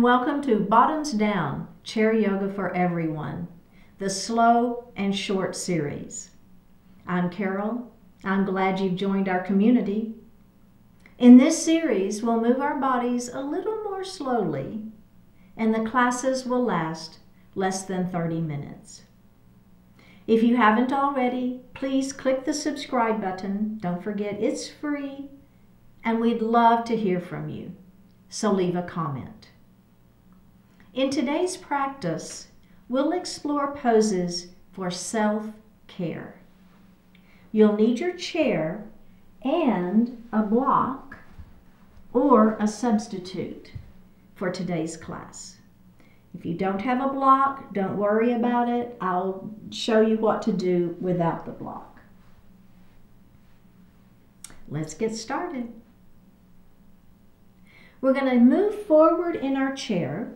welcome to Bottoms Down, Chair Yoga for Everyone, the slow and short series. I'm Carol. I'm glad you've joined our community. In this series, we'll move our bodies a little more slowly, and the classes will last less than 30 minutes. If you haven't already, please click the subscribe button. Don't forget it's free, and we'd love to hear from you, so leave a comment. In today's practice, we'll explore poses for self-care. You'll need your chair and a block or a substitute for today's class. If you don't have a block, don't worry about it. I'll show you what to do without the block. Let's get started. We're going to move forward in our chair,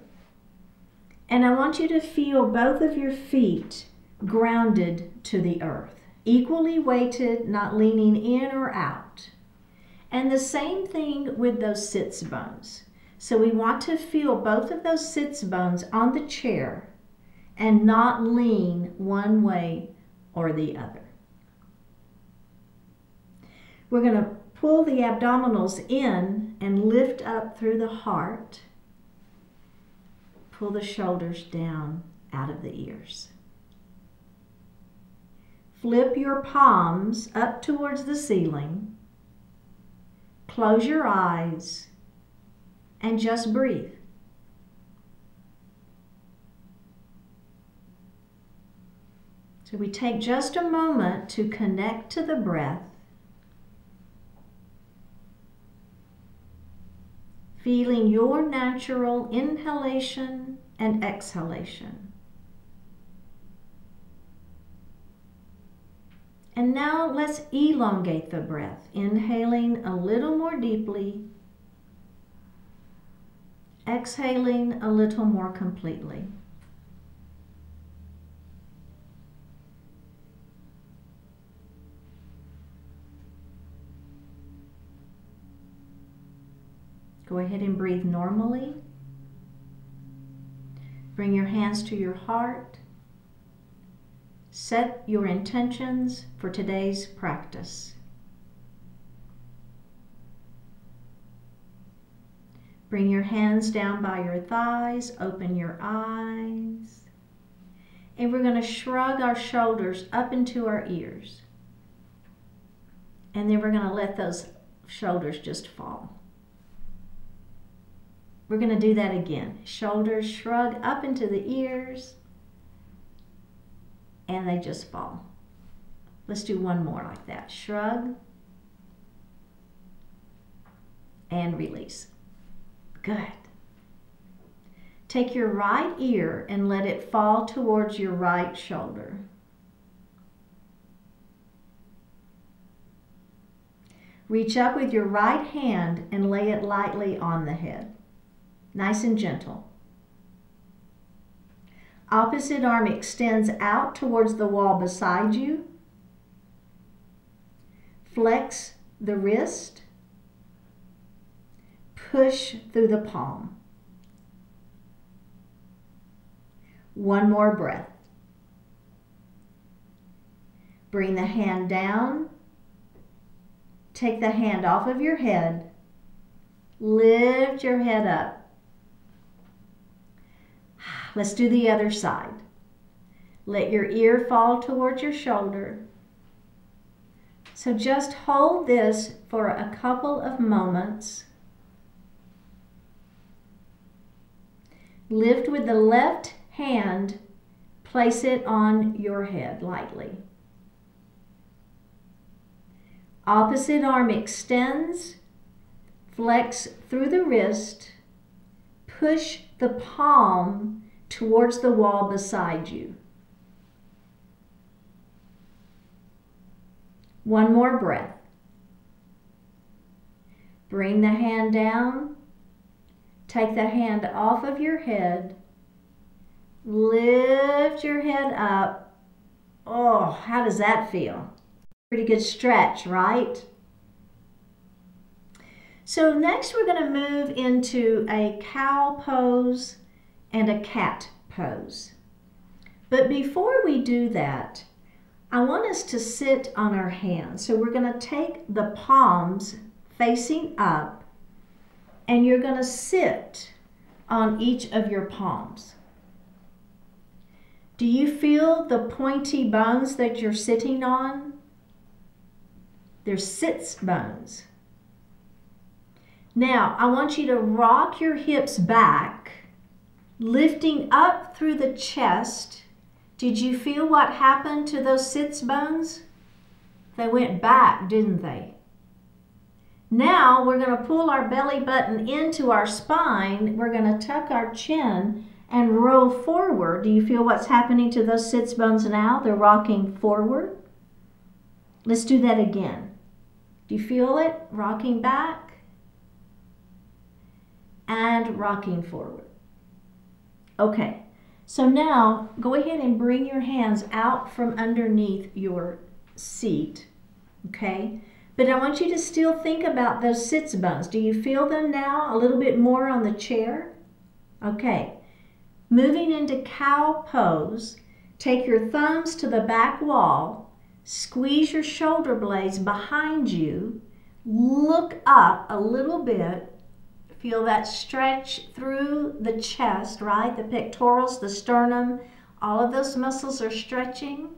and I want you to feel both of your feet grounded to the earth, equally weighted, not leaning in or out. And the same thing with those sits bones. So we want to feel both of those sits bones on the chair and not lean one way or the other. We're going to pull the abdominals in and lift up through the heart. Pull the shoulders down out of the ears. Flip your palms up towards the ceiling. Close your eyes and just breathe. So we take just a moment to connect to the breath, feeling your natural inhalation and exhalation. And now let's elongate the breath, inhaling a little more deeply, exhaling a little more completely. Go ahead and breathe normally. Bring your hands to your heart. Set your intentions for today's practice. Bring your hands down by your thighs, open your eyes, and we're going to shrug our shoulders up into our ears. And then we're going to let those shoulders just fall. We're going to do that again. Shoulders shrug up into the ears, and they just fall. Let's do one more like that. Shrug and release. Good. Take your right ear and let it fall towards your right shoulder. Reach up with your right hand and lay it lightly on the head. Nice and gentle. Opposite arm extends out towards the wall beside you. Flex the wrist. Push through the palm. One more breath. Bring the hand down. Take the hand off of your head. Lift your head up. Let's do the other side. Let your ear fall towards your shoulder. So just hold this for a couple of moments. Lift with the left hand, place it on your head lightly. Opposite arm extends, flex through the wrist, push the palm towards the wall beside you. One more breath. Bring the hand down. Take the hand off of your head. Lift your head up. Oh, how does that feel? Pretty good stretch, right? So next we're going to move into a cow pose and a cat pose. But before we do that, I want us to sit on our hands. So we're going to take the palms facing up, and you're going to sit on each of your palms. Do you feel the pointy bones that you're sitting on? They're sits bones. Now, I want you to rock your hips back, lifting up through the chest. Did you feel what happened to those sits bones? They went back, didn't they? Now, we're going to pull our belly button into our spine. We're going to tuck our chin and roll forward. Do you feel what's happening to those sits bones now? They're rocking forward. Let's do that again. Do you feel it? Rocking back and rocking forward. Okay, so now go ahead and bring your hands out from underneath your seat, okay? But I want you to still think about those sits bones. Do you feel them now a little bit more on the chair? Okay. Moving into cow pose, take your thumbs to the back wall, squeeze your shoulder blades behind you, look up a little bit, feel that stretch through the chest, right? The pectorals, the sternum, all of those muscles are stretching.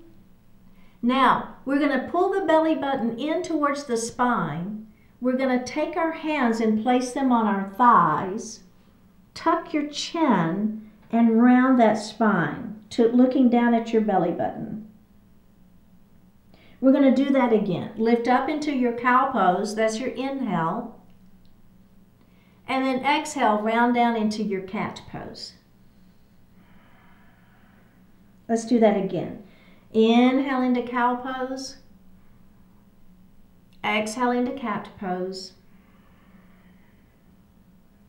Now, we're going to pull the belly button in towards the spine. We're going to take our hands and place them on our thighs, tuck your chin, and round that spine, looking down at your belly button. We're going to do that again. Lift up into your cow pose, that's your inhale. And then exhale, round down into your cat pose. Let's do that again. Inhale into cow pose. Exhale into cat pose.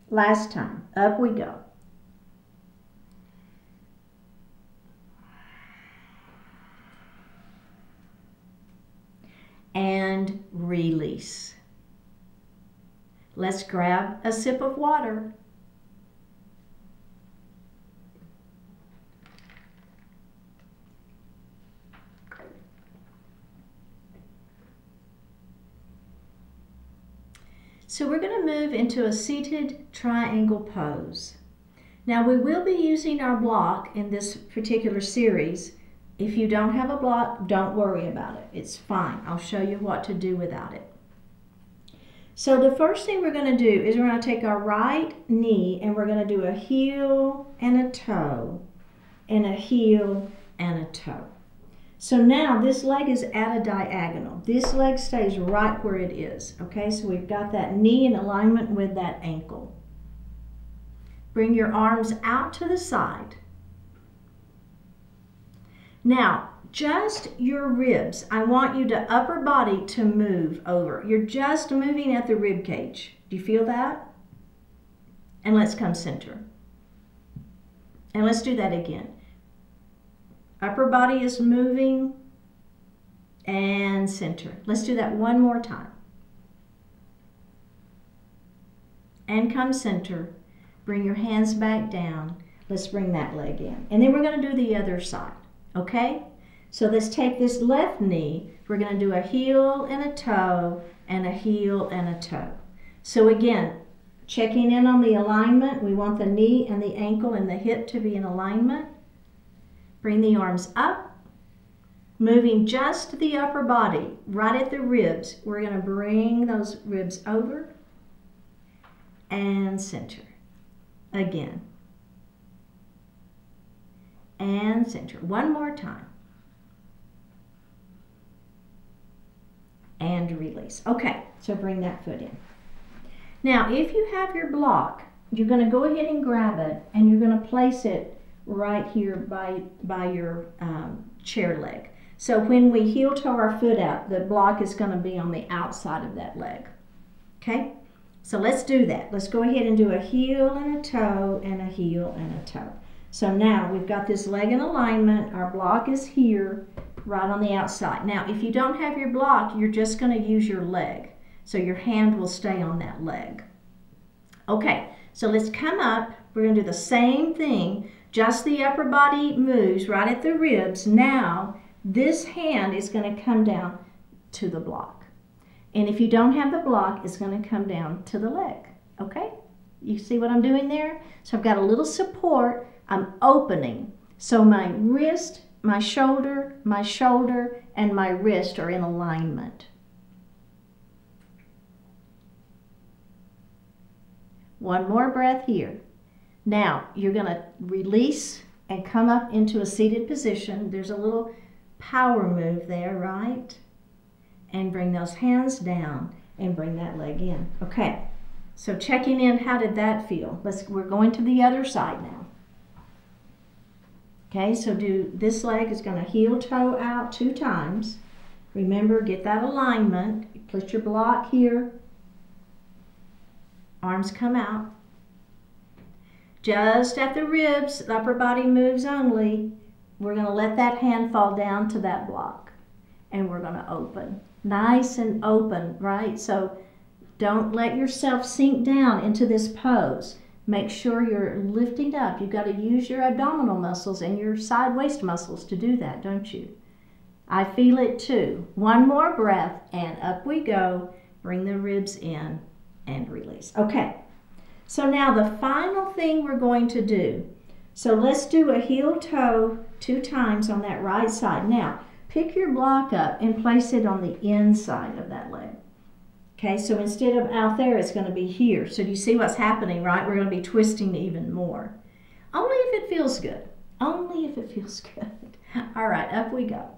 Last time, up we go. And release. Let's grab a sip of water. So we're going to move into a seated triangle pose. Now we will be using our block in this particular series. If you don't have a block, don't worry about it. It's fine. I'll show you what to do without it. So the first thing we're going to do is we're going to take our right knee and we're going to do a heel and a toe and a heel and a toe. So now this leg is at a diagonal. This leg stays right where it is. Okay, so we've got that knee in alignment with that ankle. Bring your arms out to the side. Now, just your ribs. I want you to upper body to move over. You're just moving at the rib cage. Do you feel that? And let's come center. And let's do that again. Upper body is moving and center. Let's do that one more time. And come center. Bring your hands back down. Let's bring that leg in. And then we're going to do the other side. Okay? So let's take this left knee. We're going to do a heel and a toe and a heel and a toe. So again, checking in on the alignment. We want the knee and the ankle and the hip to be in alignment. Bring the arms up. Moving just the upper body, right at the ribs. We're going to bring those ribs over and center. Again. And center. One more time. And release. Okay, so bring that foot in. Now, if you have your block, you're going to go ahead and grab it, and you're going to place it right here by your chair leg. So when we heel toe our foot out, the block is going to be on the outside of that leg. Okay? So let's do that. Let's go ahead and do a heel and a toe and a heel and a toe. So now we've got this leg in alignment. Our block is here, right on the outside. Now, if you don't have your block, you're just going to use your leg. So your hand will stay on that leg. Okay, so let's come up. We're going to do the same thing, just the upper body moves right at the ribs. Now, this hand is going to come down to the block. And if you don't have the block, it's going to come down to the leg. Okay? You see what I'm doing there? So I've got a little support. I'm opening. So my wrist, my shoulder, and my wrist are in alignment. One more breath here. Now, you're going to release and come up into a seated position. There's a little power move there, right? And bring those hands down and bring that leg in. Okay, so checking in, how did that feel? We're going to the other side now. Okay, so this leg is going to heel toe out 2 times. Remember, get that alignment. Put your block here. Arms come out. Just at the ribs, the upper body moves only. We're going to let that hand fall down to that block. And we're going to open. Nice and open, right? So don't let yourself sink down into this pose. Make sure you're lifting up. You've got to use your abdominal muscles and your side waist muscles to do that, don't you? I feel it too. One more breath and up we go. Bring the ribs in and release. Okay, so now the final thing we're going to do. So let's do a heel toe 2 times on that right side. Now, pick your block up and place it on the inside of that leg. Okay, so instead of out there, it's going to be here. So do you see what's happening, right? We're going to be twisting even more. Only if it feels good. Only if it feels good. All right, up we go.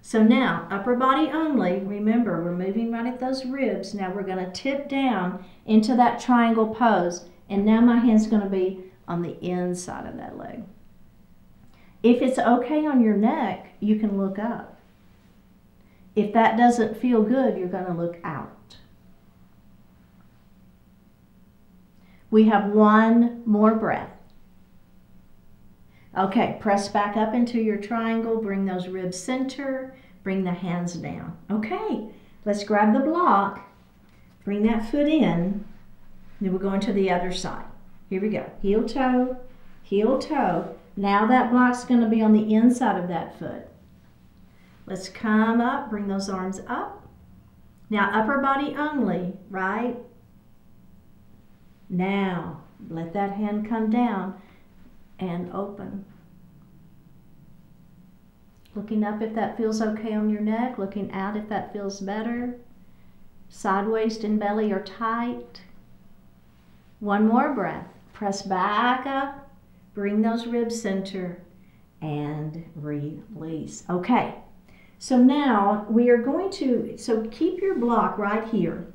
So now, upper body only. Remember, we're moving right at those ribs. Now we're going to tip down into that triangle pose. And now my hand's going to be on the inside of that leg. If it's okay on your neck, you can look up. If that doesn't feel good, you're going to look out. We have one more breath. Okay, press back up into your triangle. Bring those ribs center. Bring the hands down. Okay, let's grab the block. Bring that foot in. Then we're going to the other side. Here we go. Heel toe, heel toe. Now that block's going to be on the inside of that foot. Let's come up, bring those arms up. Now upper body only, right? Now, let that hand come down and open. Looking up if that feels okay on your neck. Looking out if that feels better. Side waist and belly are tight. One more breath. Press back up. Bring those ribs center and release. Okay. So now we are going to, keep your block right here.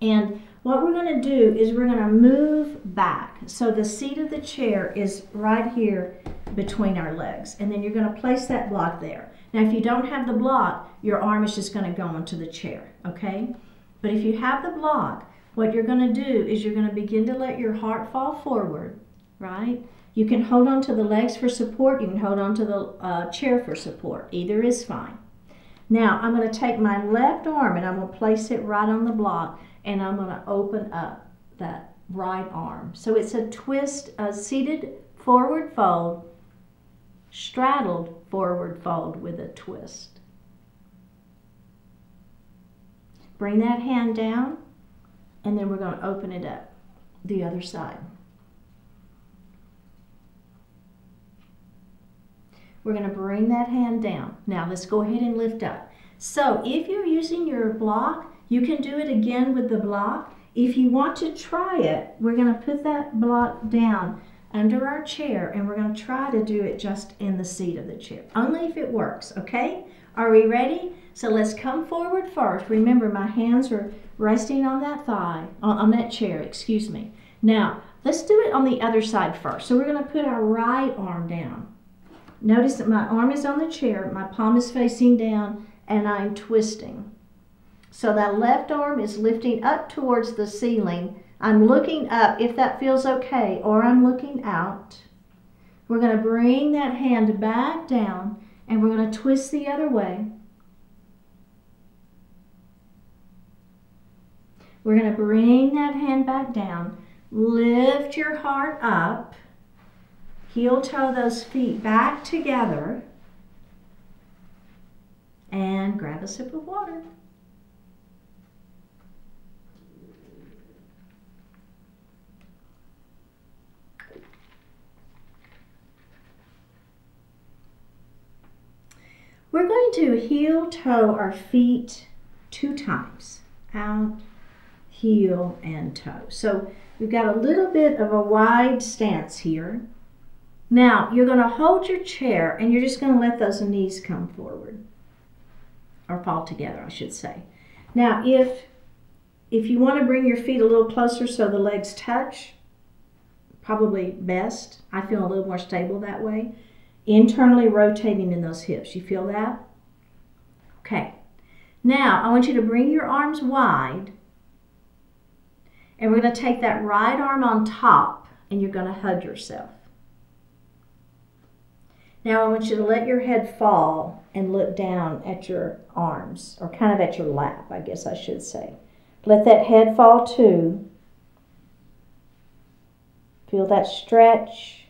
And what we're going to do is we're going to move back. So the seat of the chair is right here between our legs. And then you're going to place that block there. Now if you don't have the block, your arm is just going to go into the chair, okay? But if you have the block, what you're going to do is you're going to begin to let your heart fall forward, right? You can hold on to the legs for support. You can hold on to the chair for support. Either is fine. Now, I'm going to take my left arm and I'm going to place it right on the block and I'm going to open up that right arm. So it's a twist, a seated forward fold, straddled forward fold with a twist. Bring that hand down and then we're going to open it up the other side. We're going to bring that hand down. Now let's go ahead and lift up. So if you're using your block, you can do it again with the block. If you want to try it, we're going to put that block down under our chair and we're going to try to do it just in the seat of the chair. Only if it works, okay? Are we ready? So let's come forward first. Remember, my hands are resting on that thigh, on that chair, excuse me. Now, let's do it on the other side first. So we're going to put our right arm down. Notice that my arm is on the chair, my palm is facing down, and I'm twisting. So that left arm is lifting up towards the ceiling. I'm looking up if that feels okay, or I'm looking out. We're going to bring that hand back down, and we're going to twist the other way. We're going to bring that hand back down. Lift your heart up. Heel toe those feet back together. And grab a sip of water. We're going to heel toe our feet 2 times. Out, heel, and toe. So we've got a little bit of a wide stance here. Now you're going to hold your chair and you're just going to let those knees come forward. Or fall together, I should say. Now if you want to bring your feet a little closer so the legs touch, probably best. I feel a little more stable that way. Internally rotating in those hips. You feel that? Okay. Now, I want you to bring your arms wide. And we're going to take that right arm on top and you're going to hug yourself. Now, I want you to let your head fall and look down at your arms, or kind of at your lap, I guess I should say. Let that head fall too. Feel that stretch.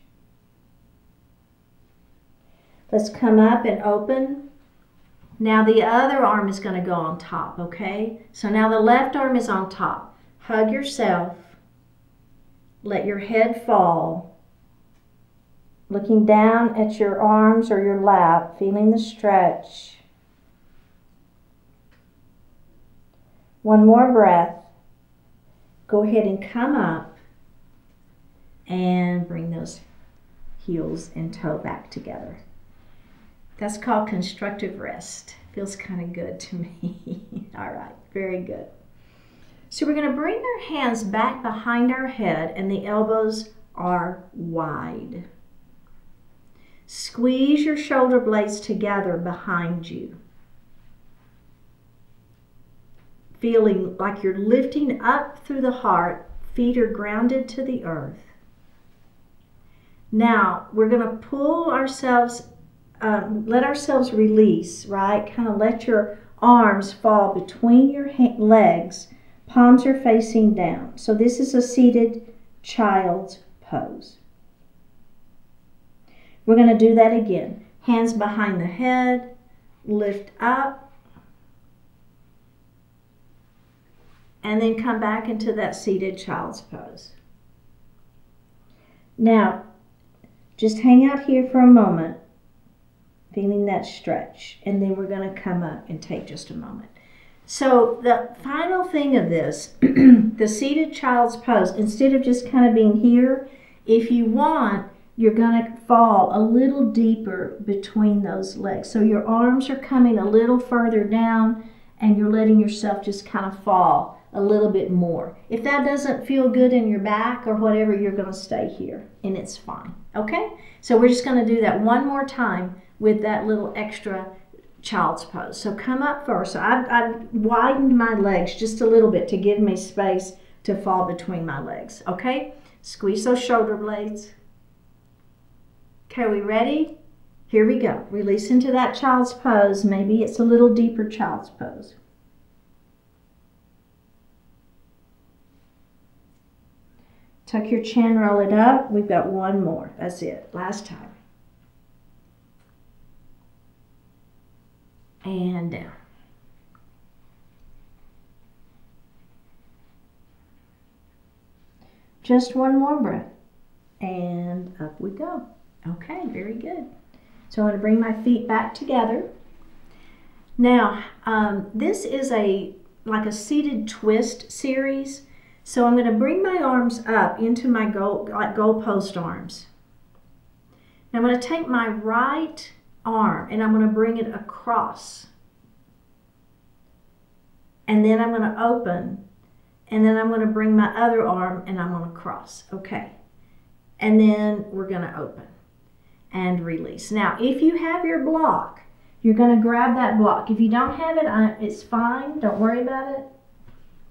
Let's come up and open. Now the other arm is going to go on top, okay? So now the left arm is on top. Hug yourself. Let your head fall. Looking down at your arms or your lap, feeling the stretch. One more breath. Go ahead and come up and bring those heels and toe back together. That's called constructive rest. Feels kind of good to me. All right, very good. So we're going to bring our hands back behind our head and the elbows are wide. Squeeze your shoulder blades together behind you. Feeling like you're lifting up through the heart, feet are grounded to the earth. Now we're going to pull ourselves let ourselves release, right? Kind of let your arms fall between your legs. Palms are facing down. So this is a seated child's pose. We're going to do that again. Hands behind the head. Lift up. And then come back into that seated child's pose. Now, just hang out here for a moment. Feeling that stretch, and then we're going to come up and take just a moment. So the final thing of this, the seated child's pose, instead of just kind of being here, if you want, you're going to fall a little deeper between those legs. So your arms are coming a little further down and you're letting yourself just kind of fall a little bit more. If that doesn't feel good in your back or whatever, you're going to stay here and it's fine. Okay? So we're just going to do that one more time with that little extra child's pose. So come up first. So I've widened my legs just a little bit to give me space to fall between my legs. Okay? Squeeze those shoulder blades. Okay, we ready? Here we go. Release into that child's pose. Maybe it's a little deeper child's pose. Tuck your chin, roll it up. We've got one more. That's it. Last time. And down. Just one more breath. And up we go. Okay, very good. So I'm going to bring my feet back together. Now, this is like a seated twist series. So I'm going to bring my arms up into my goalpost arms. Now I'm going to take my right arm and I'm going to bring it across. And then I'm going to open. And then I'm going to bring my other arm and I'm going to cross. Okay. And then we're going to open and release. Now, if you have your block, you're going to grab that block. If you don't have it, it's fine. Don't worry about it.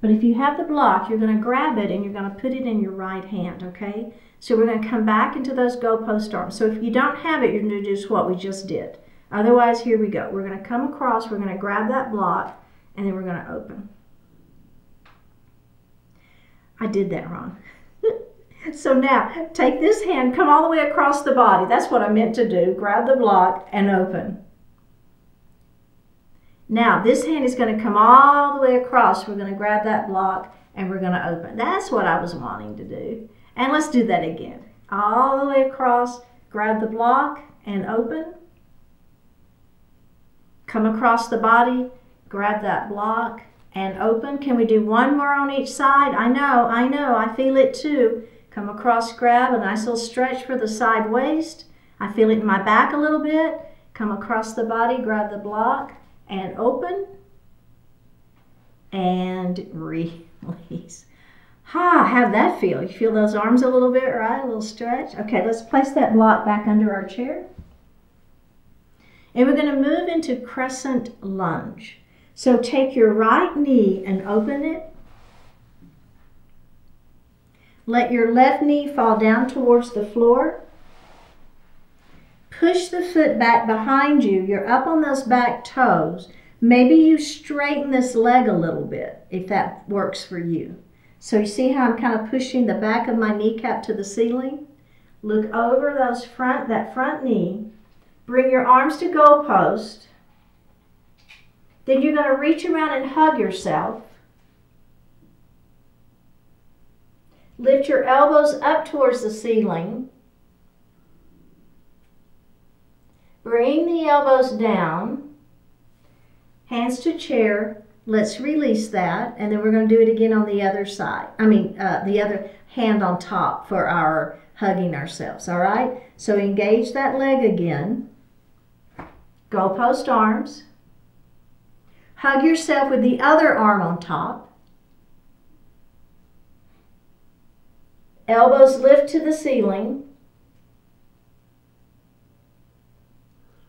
But if you have the block, you're going to grab it and you're going to put it in your right hand, okay? So we're going to come back into those goalpost arms. So if you don't have it, you're going to do just what we just did. Otherwise, here we go. We're going to come across, we're going to grab that block, and then we're going to open. I did that wrong. So now, take this hand, come all the way across the body. That's what I meant to do. Grab the block and open. Now, this hand is going to come all the way across. We're going to grab that block and we're going to open. That's what I was wanting to do. And let's do that again. All the way across, grab the block and open. Come across the body, grab that block and open. Can we do one more on each side? I know, I feel it too. Come across, grab a nice little stretch for the side waist. I feel it in my back a little bit. Come across the body, grab the block and open. And release. How'd that feel? You feel those arms a little bit, right? A little stretch. Okay, let's place that block back under our chair. And we're going to move into crescent lunge. So take your right knee and open it. Let your left knee fall down towards the floor. Push the foot back behind you. You're up on those back toes. Maybe you straighten this leg a little bit if that works for you. So you see how I'm kind of pushing the back of my kneecap to the ceiling? Look over that front knee. Bring your arms to goalpost. Then you're going to reach around and hug yourself. Lift your elbows up towards the ceiling. Bring the elbows down. Hands to chair. Let's release that. And then we're going to do it again on the other side. The other hand on top for our hugging ourselves. All right? So engage that leg again. Goalpost arms. Hug yourself with the other arm on top. Elbows lift to the ceiling.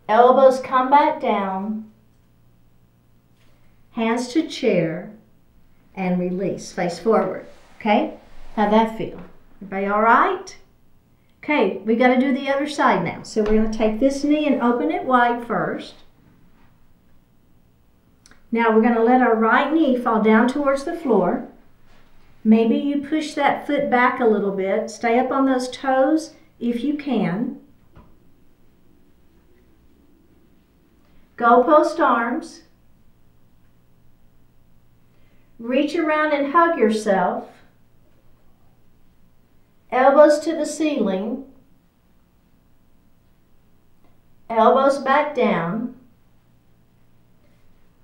Elbows come back down. Hands to chair. And release. Face forward. Okay? How'd that feel? Everybody all right? Okay, we got to do the other side now. So we're going to take this knee and open it wide first. Now we're going to let our right knee fall down towards the floor. Maybe you push that foot back a little bit. Stay up on those toes if you can. Goalpost arms. Reach around and hug yourself. Elbows to the ceiling. Elbows back down.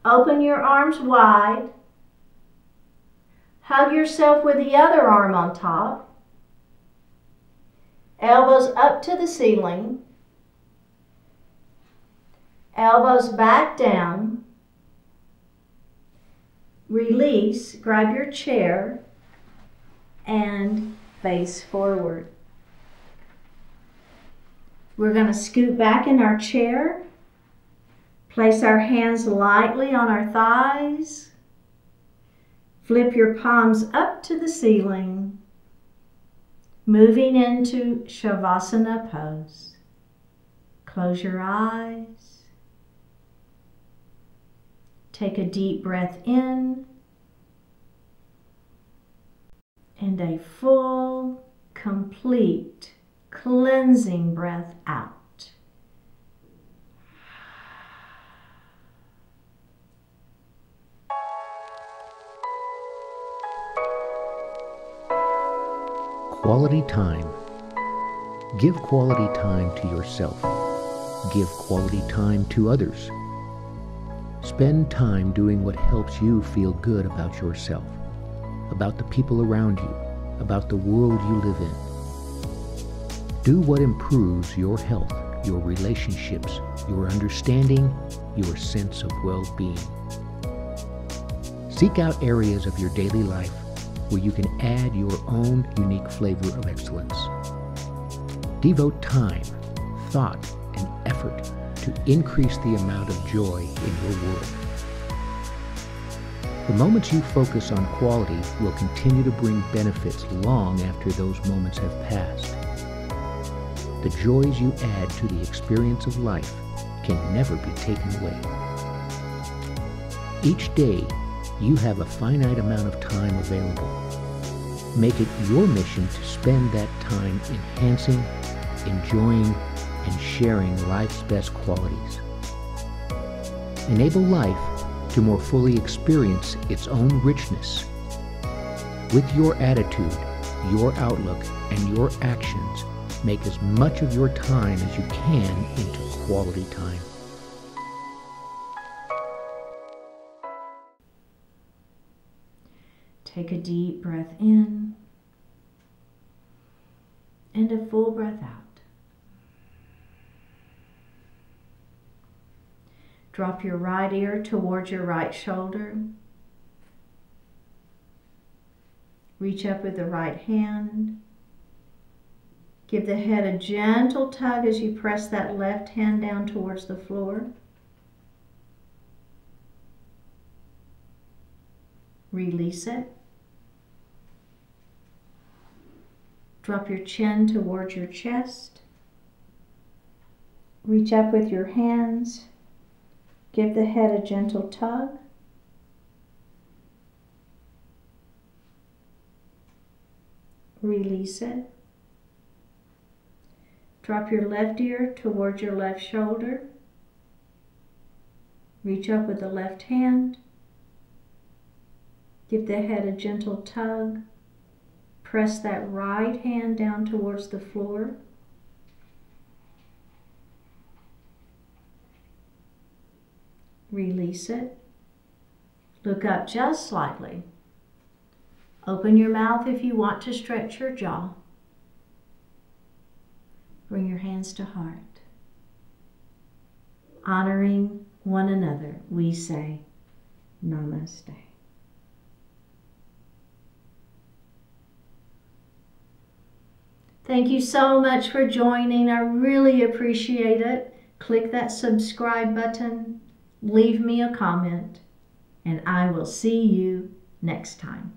Open your arms wide. Hug yourself with the other arm on top. Elbows up to the ceiling. Elbows back down. Release, grab your chair, and face forward. We're going to scoot back in our chair. Place our hands lightly on our thighs. Flip your palms up to the ceiling. Moving into Shavasana pose. Close your eyes. Take a deep breath in. And a full, complete, cleansing breath out. Quality time. Give quality time to yourself. Give quality time to others. Spend time doing what helps you feel good about yourself, about the people around you, about the world you live in. Do what improves your health, your relationships, your understanding, your sense of well-being. Seek out areas of your daily life where you can add your own unique flavor of excellence. Devote time, thought, and effort to increase the amount of joy in your world. The moments you focus on quality will continue to bring benefits long after those moments have passed. The joys you add to the experience of life can never be taken away. Each day, you have a finite amount of time available. Make it your mission to spend that time enhancing, enjoying, and sharing life's best qualities. Enable life to more fully experience its own richness. With your attitude, your outlook, and your actions, make as much of your time as you can into quality time. Take a deep breath in and a full breath out. Drop your right ear towards your right shoulder. Reach up with the right hand. Give the head a gentle tug as you press that left hand down towards the floor. Release it. Drop your chin towards your chest. Reach up with your hands. Give the head a gentle tug. Release it. Drop your left ear towards your left shoulder. Reach up with the left hand. Give the head a gentle tug. Press that right hand down towards the floor. Release it. Look up just slightly. Open your mouth if you want to stretch your jaw. Bring your hands to heart. Honoring one another, we say Namaste. Thank you so much for joining. I really appreciate it. Click that subscribe button, leave me a comment, and I will see you next time.